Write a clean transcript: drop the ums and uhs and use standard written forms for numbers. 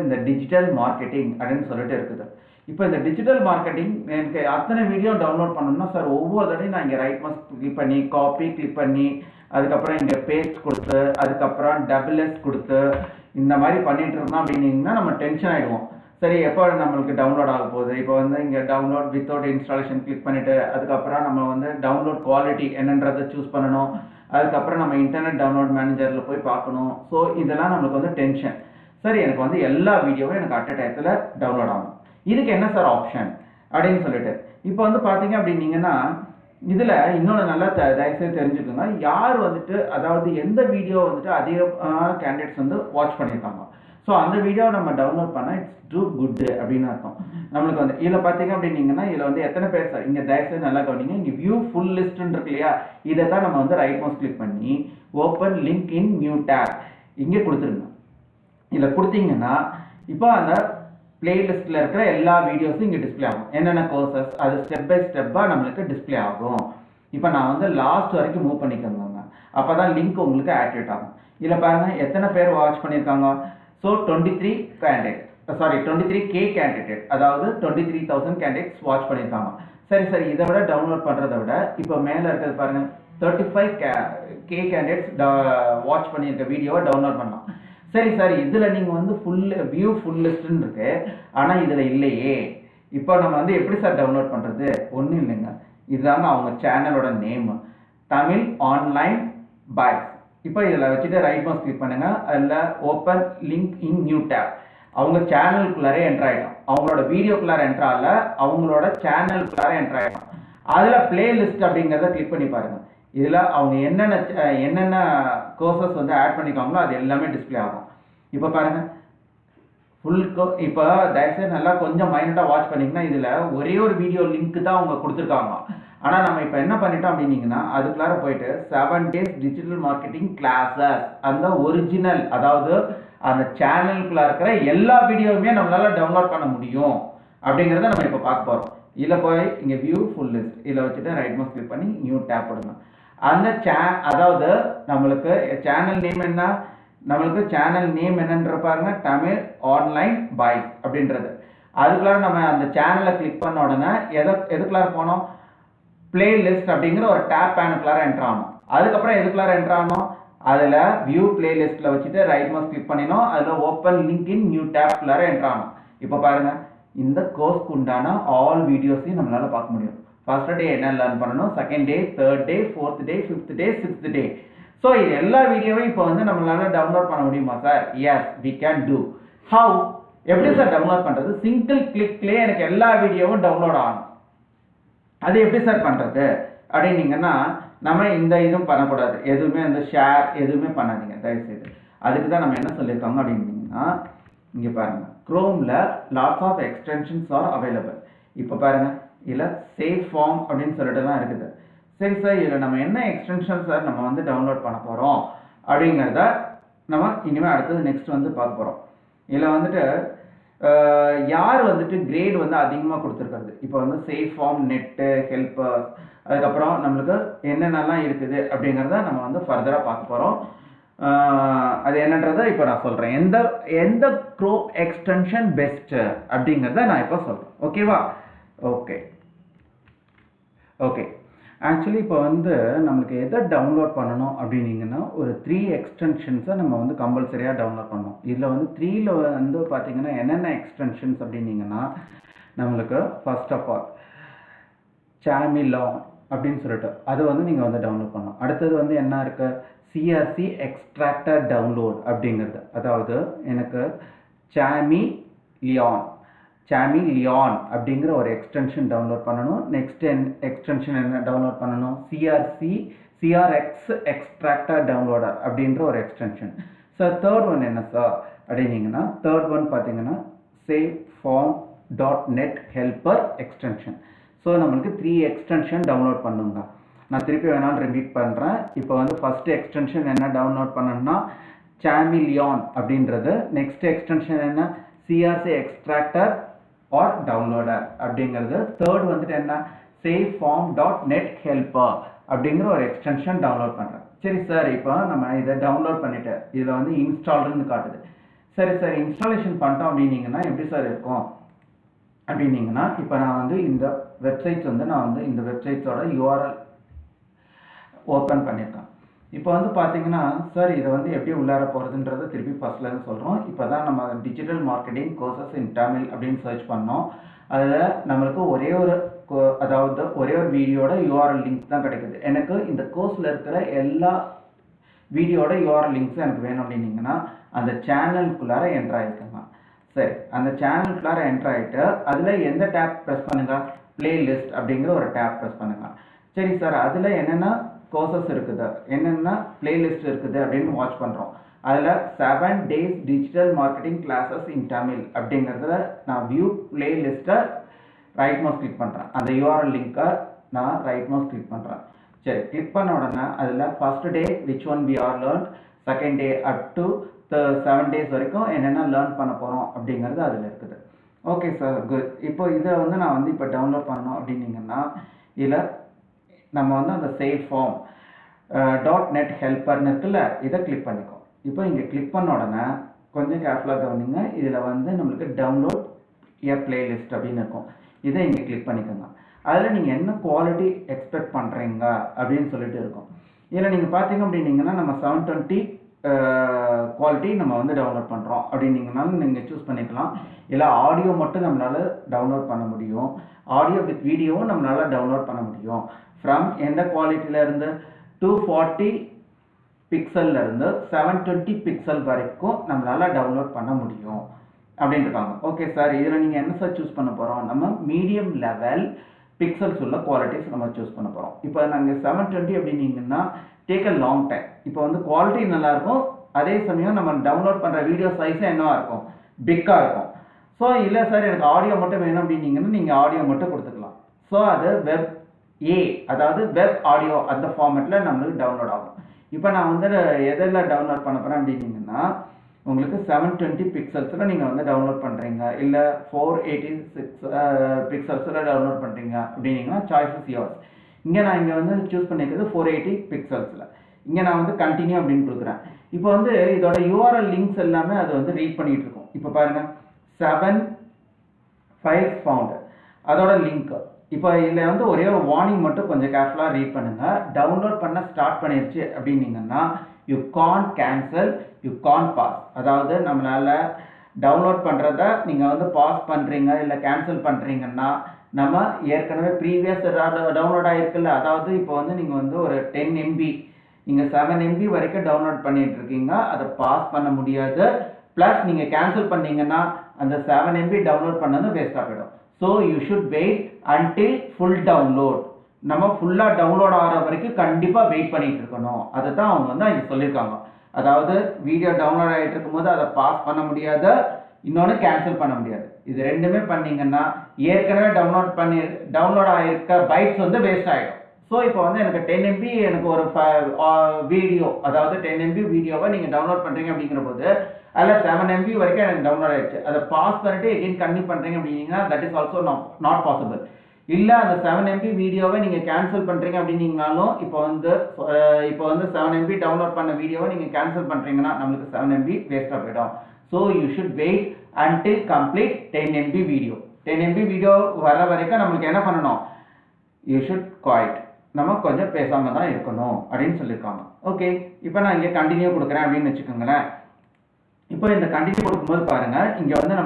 இந்த digital marketing அப்படின்னு சொல்லிட்டு இருக்குது. இப்போ இந்த டிஜிட்டல் மார்க்கெட்டிங் எனக்கு அத்தனை வீடியோ டவுன்லோட் பண்ணணும்னா சார் ஒவ்வொரு தடையும் நான் இங்கே ரைட் மவுஸ் கிளிக் பண்ணி காப்பி கிளிக் பண்ணி அதுக்கப்புறம் இங்கே பேஸ்ட் கொடுத்து அதுக்கப்புறம் டபுள் கொடுத்து இந்த மாதிரி பண்ணிட்டு இருந்தோம் அப்படின்னீங்கன்னா நம்ம டென்ஷன் ஆகிடுவோம். சரி எப்போ நம்மளுக்கு டவுன்லோட் ஆக போகுது, இப்போ வந்து இங்கே டவுன்லோட் வித்தவுட் இன்ஸ்டாலேஷன் கிளிக் பண்ணிவிட்டு அதுக்கப்புறம் நம்ம வந்து டவுன்லோட் குவாலிட்டி என்னன்றதை சூஸ் பண்ணணும். அதுக்கப்புறம் நம்ம இன்டர்நெட் டவுன்லோட் மேனேஜரில் போய் பார்க்கணும். ஸோ இதெல்லாம் நம்மளுக்கு வந்து டென்ஷன். சரி எனக்கு வந்து எல்லா வீடியோவும் எனக்கு அட் அ டயத்தில் டவுன்லோட் ஆகும். இதுக்கு என்ன சார் ஆப்ஷன் அப்படின்னு சொல்லிட்டு இப்போ வந்து பார்த்தீங்க அப்படின்னீங்கன்னா இதில் இன்னொன்று நல்லா தயவுசெய்து தெரிஞ்சுக்கோங்க. யார் வந்துட்டு அதாவது எந்த வீடியோ வந்துட்டு அதிகமான கேண்டிடேட்ஸ் வந்து வாட்ச் பண்ணியிருக்காங்க, ஸோ அந்த வீடியோவை நம்ம டவுன்லோட் பண்ணால் இட்ஸ் டூ குட் அப்படின்னு அர்த்தம். நம்மளுக்கு வந்து இதில் பார்த்தீங்க அப்படின்னீங்கன்னா இதில் வந்து எத்தனை பேர் சார் இங்கே தயவுசெய்து நல்லா கவனிங்க. இங்கே வியூ ஃபுல் லிஸ்ட்னு இருக்கு இல்லையா, இதை தான் நம்ம வந்து ரைட் மவுஸ் கிளிக் பண்ணி open link in new tab இங்கே கொடுத்துருங்க. இதில் கொடுத்தீங்கன்னா இப்போ அந்த பிளேலிஸ்ட்டில் இருக்கிற எல்லா வீடியோஸும் இங்கே டிஸ்பிளே ஆகும். என்னென்ன கோர்சஸ் அது ஸ்டெப் பை ஸ்டெப்பாக நம்மளுக்கு டிஸ்பிளே ஆகும். இப்போ நான் வந்து லாஸ்ட் வரைக்கும் மூவ் பண்ணிக்கோங்க, அப்போ தான் லிங்க் உங்களுக்கு ஆக்டிவேட் ஆகும். இதில் பாருங்கள் எத்தனை பேர் வாட்ச் பண்ணியிருக்காங்க. ஸோ 23K கேண்டிடேட், அதாவது 23,000 கேண்டிடேட்ஸ் வாட்ச் பண்ணியிருக்காங்க. சரி இதை விட டவுன்லோட் பண்ணுறதை விட இப்போ மேலே இருக்கிறது பாருங்கள் 35K கேண்டிடேட்ஸ் வாட்ச் பண்ணியிருக்க வீடியோவை டவுன்லோட் பண்ணலாம். சரி சார் இதில் நீங்கள் வந்து வியூ ஃபுல் லிஸ்ட்னு இருக்கு, ஆனால் இதில் இல்லையே. இப்போ நம்ம வந்து எப்படி சார் டவுன்லோட் பண்ணுறது? ஒன்றும் இல்லைங்க, இதுதாங்க அவங்க சேனலோட நேம், தமிழ் ஆன்லைன் பாய்ஸ். இப்போ இதில் வச்சுட்டு ரைட் மவுஸ் கிளிக் பண்ணுங்க, அதில் open link in new tab. அவங்க சேனலுக்குள்ளாரே என்ட்ரு ஆகிடும். அவங்களோட வீடியோக்குள்ளார என்ட்ரு ஆகல, அவங்களோட சேனலுக்குள்ளார என்ட்ரு ஆகிடும். அதில் பிளேலிஸ்ட் அப்படிங்கிறத கிளிக் பண்ணி பாருங்கள். இதில் அவங்க என்னென்ன கோர்சஸ் வந்து ஆட் பண்ணிக்காங்களோ அது எல்லாமே டிஸ்பிளே ஆகும். இப்போ பாருங்கள் இப்போ தயவுசெய்து நல்லா கொஞ்சம் மைனட்டாக வாட்ச் பண்ணிங்கன்னா இதில் ஒரே ஒரு வீடியோ லிங்க் தான் அவங்க கொடுத்துருக்காங்க. ஆனால் நம்ம இப்போ என்ன பண்ணிட்டோம் அப்படின்னீங்கன்னா அதுக்குள்ளார போயிட்டு 7 days டிஜிட்டல் மார்க்கெட்டிங் கிளாஸஸ் அந்த ஒரிஜினல் அதாவது அந்த சேனலுக்குள்ளே இருக்கிற எல்லா வீடியோவுமே நம்மளால் டவுன்லோட் பண்ண முடியும் அப்படிங்கிறத நம்ம இப்போ பார்க்க போகிறோம். இதில் போய் இங்கே வியூ ஃபுல் லிஸ்ட் இதில் வச்சுட்டு ரைட் மவுஸ் கிளிக் பண்ணி நியூ டேப் போடுங்க. அந்த அதாவது நம்மளுக்கு சேனல் நேம் என்ன, நம்மளுக்கு சேனல் நேம் என்னன்ற பாருங்க, தமிழ் ஆன்லைன் பாய்ஸ் அப்படின்றது. அதுக்குள்ளார நம்ம அந்த சேனலை கிளிக் பண்ண உடனே எதுக்குள்ளார போனோம், பிளேலிஸ்ட் அப்படிங்கிற ஒரு டேப் பேனுக்குள்ளார என்ட்ரு ஆகணும். அதுக்கப்புறம் எதுக்குள்ளார என்ட்ரு ஆகணும், அதில் வியூ பிளேலிஸ்ட்டில் வச்சுட்டு ரைட் மவுஸ் கிளிக் பண்ணினோம், அதில் ஓப்பன் லிங்க் இன் நியூ டேப்குள்ளார என்ட்ரு ஆகணும். இப்போ பாருங்க இந்த கோர்ஸ்க்கு உண்டான ஆல் வீடியோஸையும் நம்மளால பார்க்க முடியும். ஃபர்ஸ்ட் டே என்ன லேர்ன் பண்ணணும், second day, third day, fourth day, fifth day, sixth day. So இது எல்லா வீடியோவும் இப்போ வந்து நம்மளால டவுன்லோட் பண்ண முடியுமா sir? Yes we can do. How, எப்படி சார் டவுன்லோட் பண்ணுறது? சிங்கிள் கிளிக்லேயே எனக்கு எல்லா வீடியோவும் டவுன்லோட் ஆகணும். அது எப்படி சார் பண்ணுறது அப்படின்னீங்கன்னா நம்ம இந்த இதுவும் பண்ணக்கூடாது, எதுவுமே அந்த ஷேர் எதுவுமே பண்ணாதீங்க தயவுசெய்து. அதுக்கு தான் நம்ம என்ன சொல்லியிருக்காங்க அப்படின்னீங்கன்னா இங்கே பாருங்கள், க்ரோமில் lots of extensions are available. இப்போ பாருங்கள் இதில் சேவ் ஃபார்ம் அப்படின்னு சொல்லிட்டு தான் இருக்குது. சரி சார் இதில் நம்ம என்ன எக்ஸ்டென்ஷன் சார் நம்ம வந்து டவுன்லோட் பண்ண போகிறோம் அப்படிங்கிறத நம்ம இனிமேல் அடுத்தது நெக்ஸ்ட் வந்து பார்க்க போகிறோம். இதில் வந்துட்டு யார் வந்துட்டு கிரேட் வந்து அதிகமாக கொடுத்துருக்கிறது, இப்போ வந்து சேவ் ஃபார்ம், நெட்டு, ஹெல்ப்பர்ஸ், அதுக்கப்புறம் நம்மளுக்கு என்னென்னலாம் இருக்குது அப்படிங்கிறத நம்ம வந்து ஃபர்தராக பார்க்க போகிறோம். அது என்னன்றதை இப்போ நான் சொல்கிறேன். எந்த க்ரோம் எக்ஸ்டென்ஷன் பெஸ்ட்டு அப்படிங்கிறத நான் இப்போ சொல்கிறேன். ஓகேவா? ஓகே ஆக்சுவலி இப்போ வந்து நம்மளுக்கு எதை டவுன்லோட் பண்ணணும் அப்படின்னீங்கன்னா ஒரு 3 எக்ஸ்டென்ஷன்ஸை நம்ம வந்து கம்பல்சரியாக டவுன்லோட் பண்ணணும். இதில் வந்து 3ல் வந்து பார்த்தீங்கன்னா என்னென்ன எக்ஸ்டென்ஷன்ஸ் அப்படின்னீங்கன்னா நம்மளுக்கு ஃபர்ஸ்ட் ஆஃப் ஆல் சாமிலான் அப்படின்னு சொல்லிட்டு அது வந்து நீங்கள் வந்து டவுன்லோட் பண்ணணும். அடுத்தது வந்து என்ன இருக்குது, சிஆர்சி எக்ஸ்ட்ராக்டர் டவுன்லோட் அப்படிங்கிறது, அதாவது எனக்கு சாமிலியான் அப்படிங்கிற ஒரு எக்ஸ்டென்ஷன் டவுன்லோட் பண்ணணும். நெக்ஸ்ட் எக்ஸ்டென்ஷன் என்ன டவுன்லோட் பண்ணணும், சிஆர்எக்ஸ் எக்ஸ்ட்ராக்டர் டவுன்லோடர் அப்படின்ற ஒரு எக்ஸ்டென்ஷன். சார் தேர்ட் ஒன் என்ன சார் அப்படின்னீங்கன்னா தேர்ட் ஒன் பார்த்தீங்கன்னா save form .net helper extension. So நம்மளுக்கு 3 எக்ஸ்டென்ஷன் டவுன்லோட் பண்ணுங்க. நான் திருப்பி வேணாலும் ரிப்பீட் பண்ணுறேன். இப்போ வந்து ஃபஸ்ட்டு எக்ஸ்டென்ஷன் என்ன டவுன்லோட் பண்ணணும்னா சாமிலியான் அப்படின்றது. நெக்ஸ்ட் எக்ஸ்டென்ஷன் என்ன, சிஆர்சி எக்ஸ்ட்ராக்டர் ஆர் டவுன்லோடர் அப்படிங்கிறது. தேர்ட் வந்துட்டு என்ன, சேவ் ஃபார்ம் .net ஹெல்ப்பர் அப்படிங்கிற ஒரு எக்ஸ்டென்ஷன் டவுன்லோட் பண்ணுறேன். சரி சார் இப்போ நம்ம இதை டவுன்லோட் பண்ணிவிட்டு இதில் வந்து இன்ஸ்டால்டுன்னு காட்டுது. சரி சார் இன்ஸ்டாலேஷன் பண்ணிட்டோம் அப்படின்னீங்கன்னா எப்படி சார் இருக்கும் அப்படின்னீங்கன்னா, இப்போ நான் வந்து இந்த வெப்சைட்ஸ் வந்து நான் வந்து இந்த வெப்சைட்ஸோட URL ஓப்பன் பண்ணியிருக்கேன். இப்போ வந்து பார்த்தீங்கன்னா, சார் இதை வந்து எப்படி உள்ளார போகிறதுன்றத திருப்பி ஃபர்ஸ்ட்லேருந்து சொல்கிறோம். இப்போ தான் நம்ம டிஜிட்டல் மார்க்கெட்டிங் கோர்சஸ் இன் தமிழ் அப்படின்னு சர்ச் பண்ணோம். அதில் நம்மளுக்கு ஒரே ஒரு அதாவது ஒரே ஒரு வீடியோட URL லிங்க் தான் கிடைக்குது. எனக்கு இந்த கோர்ஸில் இருக்கிற எல்லா வீடியோட URL லிங்க்ஸும் எனக்கு வேணும் அப்படின்னீங்கன்னா, அந்த சேனலுக்குள்ளார என்ட்ரு ஆகிருக்குங்க. சரி, அந்த சேனலுக்குள்ளார என்ட்ரு ஆகிட்டு அதில் எந்த டேப் ப்ரெஸ் பண்ணுங்க, பிளேலிஸ்ட் அப்படிங்கிற ஒரு டேப் ப்ரெஸ் பண்ணுங்க. சரி சார், அதில் என்னென்ன கோர்சஸ் இருக்குது, என்னென்ன பிளேலிஸ்ட் இருக்குது அப்படின்னு வாட்ச் பண்ணுறோம். அதில் 7 days டிஜிட்டல் மார்க்கெட்டிங் கிளாஸஸ் இன் தமிழ் அப்படிங்கிறதுல நான் வியூ பிளேலிஸ்ட்டை ரைட் மவுஸ் கிளிக் பண்ணுறேன். அந்த URL லிங்க்கை நான் ரைட் மவுஸ் கிளிக் பண்ணுறேன். சரி, கிளிக் பண்ண உடனே அதில் first day which one we are learn, second day up to 7 days வரைக்கும் என்னென்ன லேர்ன் பண்ண போகிறோம் அப்படிங்கிறது அதில் இருக்குது. Okay sir, good. இப்போ இதை வந்து நான் வந்து இப்போ டவுன்லோட் பண்ணணும் அப்படின்னீங்கன்னா, இதில் நம்ம வந்து அந்த சேவ் ஃபார்ம் .net ஹெல்ப்பர்னு இருக்குல்ல, இதை கிளிக் பண்ணிக்கோ. இப்போ இங்கே கிளிக் பண்ண உடனே கொஞ்சம் கேர்ஃபுல்லாக கவனிங்க. இதில் வந்து நம்மளுக்கு டவுன்லோட் ஏ பிளேலிஸ்ட் அப்படின்னு இருக்கும். இதை இங்கே கிளிக் பண்ணிக்கோங்க. அதில் நீங்கள் என்ன குவாலிட்டி எக்ஸ்பெக்ட் பண்ணுறீங்க அப்படின்னு சொல்லிட்டு இருக்கும். இதில் நீங்கள் பார்த்தீங்க அப்படின்னீங்கன்னா, நம்ம 720 குவாலிட்டி நம்ம வந்து டவுன்லோட் பண்ணுறோம் அப்படின்னீங்கனாலும் நீங்கள் சூஸ் பண்ணிக்கலாம். இல்லை ஆடியோ மட்டும் நம்மளால் டவுன்லோட் பண்ண முடியும், ஆடியோ வித் வீடியோவும் நம்மளால் டவுன்லோட் பண்ண முடியும். ஃப்ரம் எந்த குவாலிட்டியிலேருந்து 240 பிக்சல்லேருந்து 720 பிக்சல் வரைக்கும் நம்மளால் டவுன்லோட் பண்ண முடியும் அப்படின்னு இருக்காங்க. ஓகே சார், இதில் நீங்கள் என்ன சார் சூஸ் பண்ண போகிறோம், நம்ம மீடியம் லெவல் பிக்சல்ஸ் உள்ள குவாலிட்டிஸ் நம்ம சூஸ் பண்ண போகிறோம். இப்போ நாங்கள் 720 அப்படின்னீங்கன்னா டேக் அ லாங் டைம். இப்போ வந்து குவாலிட்டி நல்லாயிருக்கும், அதே சமயம் நம்ம டவுன்லோட் பண்ணுற வீடியோ சைஸும் என்னவா இருக்கும், பிக்காக இருக்கும். ஸோ இல்லை சார் எனக்கு ஆடியோ மட்டும் வேணும் அப்படின்னீங்கன்னா நீங்கள் ஆடியோ மட்டும் கொடுத்துக்கலாம். ஸோ அது வெப் ஏ, அதாவது வெப் ஆடியோ அந்த ஃபார்மேட்டில் நம்மளுக்கு டவுன்லோட் ஆகும். இப்போ நான் வந்து எதில் டவுன்லோட் பண்ண போகிறேன் அப்படின்னீங்கன்னா, உங்களுக்கு 720 பிக்சல்ஸில் நீங்கள் வந்து டவுன்லோட் பண்ணுறீங்க, இல்லை 486 பிக்சல்ஸில் டவுன்லோட் பண்ணுறீங்க அப்படின்னீங்கன்னா சாய்ஸஸ் யோர்ஸ். நான் இங்கே வந்து சூஸ் பண்ணிக்கிறது 480 பிக்சல்ஸில். இங்கே நான் வந்து கண்டினியூ அப்படின்னு கொடுக்குறேன். இப்போ வந்து இதோட URL லிங்க்ஸ் எல்லாமே அது வந்து ரீட் பண்ணிகிட்டு இருக்கும். இப்போ பாருங்கள், 7 files found அதோட லிங்க். இப்போ இதில் வந்து ஒரே ஒரு வார்னிங் மட்டும் கொஞ்சம் கேர்ஃபுல்லாக ரீட் பண்ணுங்கள். டவுன்லோட் பண்ண ஸ்டார்ட் பண்ணிருச்சு அப்படின்னீங்கன்னா you can't cancel, you can't pause. அதாவது நம்மளால் டவுன்லோட் பண்ணுறத நீங்கள் வந்து பாஸ் பண்ணுறீங்க இல்லை கேன்சல் பண்ணுறீங்கன்னா, நம்ம ஏற்கனவே ப்ரீவியஸ் டவுன்லோட் ஆகிருக்குல்ல, அதாவது இப்போ வந்து நீங்கள் வந்து ஒரு 10 MB நீங்கள் 7 MB வரைக்கும் டவுன்லோட் பண்ணிட்டு இருக்கீங்க, அதை பாஸ் பண்ண முடியாது. ப்ளஸ் நீங்கள் கேன்சல் பண்ணீங்கன்னா அந்த 7 MB டவுன்லோட் பண்ணது வேஸ்ட்டாக போயிடும். So you should wait until full download. நம்ம ஃபுல்லாக டவுன்லோட் ஆகிற வரைக்கும் கண்டிப்பாக வெயிட் பண்ணிட்டு இருக்கணும். அதை தான் அவங்க வந்து இங்கே சொல்லியிருக்காங்க. அதாவது வீடியோ டவுன்லோட் ஆகிட்டு இருக்கும்போது அதை பாஸ் பண்ண முடியாது, இன்னொன்று கேன்சல் பண்ண முடியாது. இது ரெண்டுமே பண்ணீங்கன்னா ஏற்கனவே டவுன்லோட் ஆகிருக்க பைட்ஸ் வந்து வேஸ்ட் ஆகிடும். ஸோ இப்போ வந்து எனக்கு 10 MB எனக்கு ஒரு வீடியோ, அதாவது 10 MB வீடியோவை நீங்கள் டவுன்லோட் பண்ணுறீங்க அப்படிங்கிற போது அதில் 7 MB வரைக்கும் எனக்கு டவுன்லோட் ஆகிடுச்சு. அதை பாஸ் பண்ணிட்டு எகெயின் கன்டினியூ பண்ணுறீங்க அப்படின்னீங்கன்னா that is also not possible. இல்லை அந்த 7 MB வீடியோவை நீங்கள் கேன்சல் பண்ணுறீங்க அப்படின்னீங்கனாலும் இப்போ வந்து 7 MB டவுன்லோட் பண்ண வீடியோவை நீங்கள் கேன்சல் பண்ணுறீங்கன்னா நம்மளுக்கு 7 MB வேஸ்ட்டாக போயிடும். So you should wait until complete 10 MB video. 10 MB video வர வரைக்கும் நம்மளுக்கு என்ன பண்ணணும், யூ ஷுட் குவைட், நம்ம கொஞ்சம் பேசாமல் தான் இருக்கணும் அப்படின்னு சொல்லியிருக்காங்க. ஓகே, இப்போ நான் இங்கே கண்டினியூ கொடுக்குறேன் அப்படின்னு வச்சுக்கோங்களேன். இப்போ இந்த கண்டினியூ கொடுக்கும்போது பாருங்கள், இங்கே வந்து நம்ம